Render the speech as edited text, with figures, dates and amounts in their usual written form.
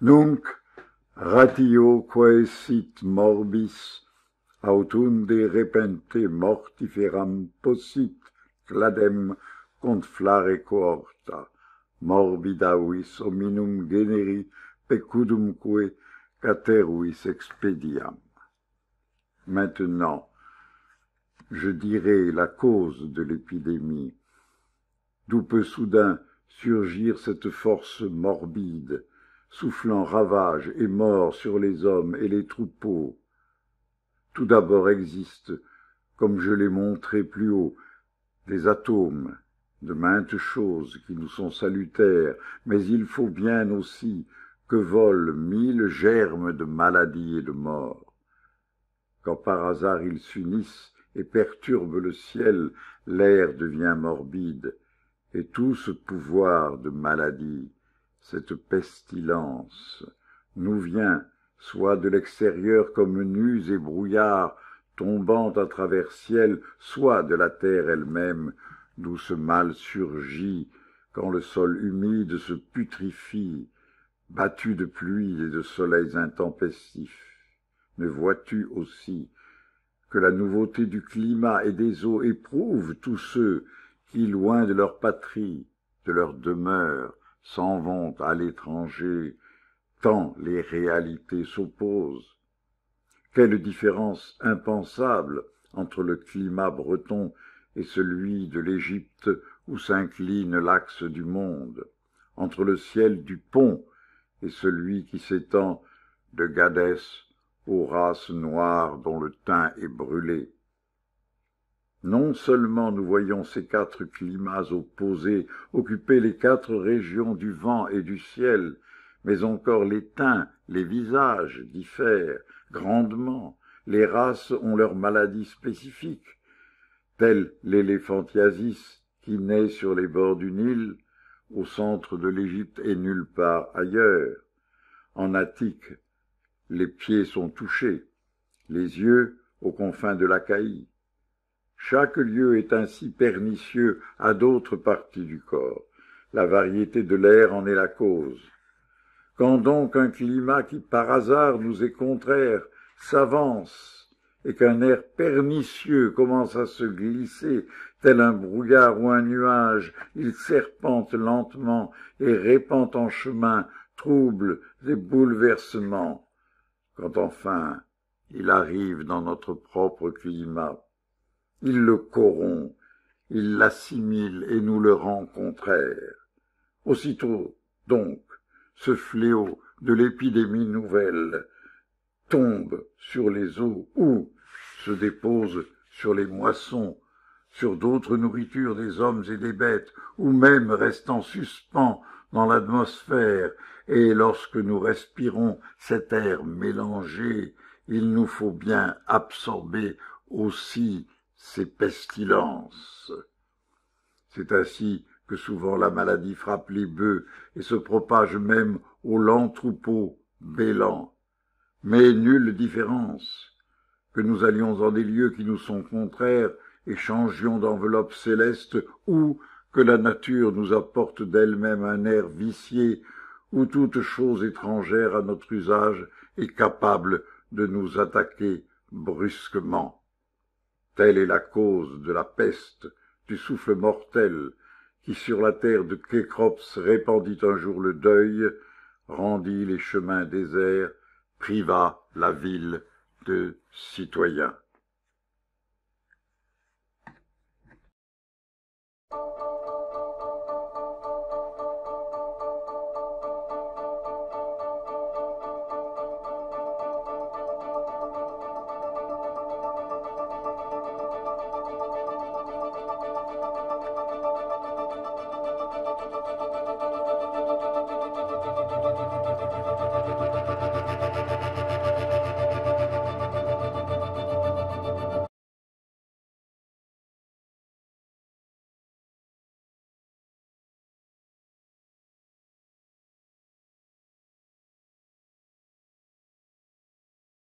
Nunc ratio quae sit morbis autunde repente mortiferam possit cladem conflare cohorta, morbidavis hominum generi pecudumque cateruis expediam. Maintenant, je dirai la cause de l'épidémie. D'où peut soudain surgir cette force morbide, soufflant ravage et mort sur les hommes et les troupeaux? Tout d'abord existent, comme je l'ai montré plus haut, des atomes de maintes choses qui nous sont salutaires, mais il faut bien aussi que volent 1000 germes de maladie et de mort. Quand par hasard ils s'unissent et perturbent le ciel, l'air devient morbide, et tout ce pouvoir de maladie, cette pestilence, nous vient soit de l'extérieur comme nues et brouillards tombant à travers ciel, soit de la terre elle-même, d'où ce mal surgit quand le sol humide se putrifie, battu de pluie et de soleils intempestifs. Ne vois-tu aussi que la nouveauté du climat et des eaux éprouve tous ceux qui, loin de leur patrie, de leur demeure, s'en vont à l'étranger, tant les réalités s'opposent? Quelle différence impensable entre le climat breton et celui de l'Égypte où s'incline l'axe du monde, entre le ciel du Pont et celui qui s'étend de Gadès aux races noires dont le teint est brûlé. Non seulement nous voyons ces 4 climats opposés occuper les 4 régions du vent et du ciel, mais encore les teints, les visages diffèrent grandement, les races ont leurs maladies spécifiques, telle l'éléphantiasis qui naît sur les bords du Nil, au centre de l'Égypte et nulle part ailleurs. En Attique, les pieds sont touchés, les yeux aux confins de l'Achaïe. Chaque lieu est ainsi pernicieux à d'autres parties du corps. La variété de l'air en est la cause. Quand donc un climat qui par hasard nous est contraire s'avance et qu'un air pernicieux commence à se glisser, tel un brouillard ou un nuage, il serpente lentement et répand en chemin troubles et bouleversements. Quand enfin il arrive dans notre propre climat, il le corrompt, il l'assimile et nous le rend contraire. Aussitôt, donc, ce fléau de l'épidémie nouvelle tombe sur les eaux ou se dépose sur les moissons, sur d'autres nourritures des hommes et des bêtes, ou même reste en suspens dans l'atmosphère, et lorsque nous respirons cet air mélangé, il nous faut bien absorber aussi ces pestilences. C'est ainsi que souvent la maladie frappe les bœufs et se propage même aux lents troupeaux bêlants. Mais nulle différence que nous allions dans des lieux qui nous sont contraires et changions d'enveloppe céleste, ou que la nature nous apporte d'elle-même un air vicié, ou toute chose étrangère à notre usage est capable de nous attaquer brusquement. Telle est la cause de la peste, du souffle mortel, qui sur la terre de Kékrops répandit un jour le deuil, rendit les chemins déserts, priva la ville de citoyens.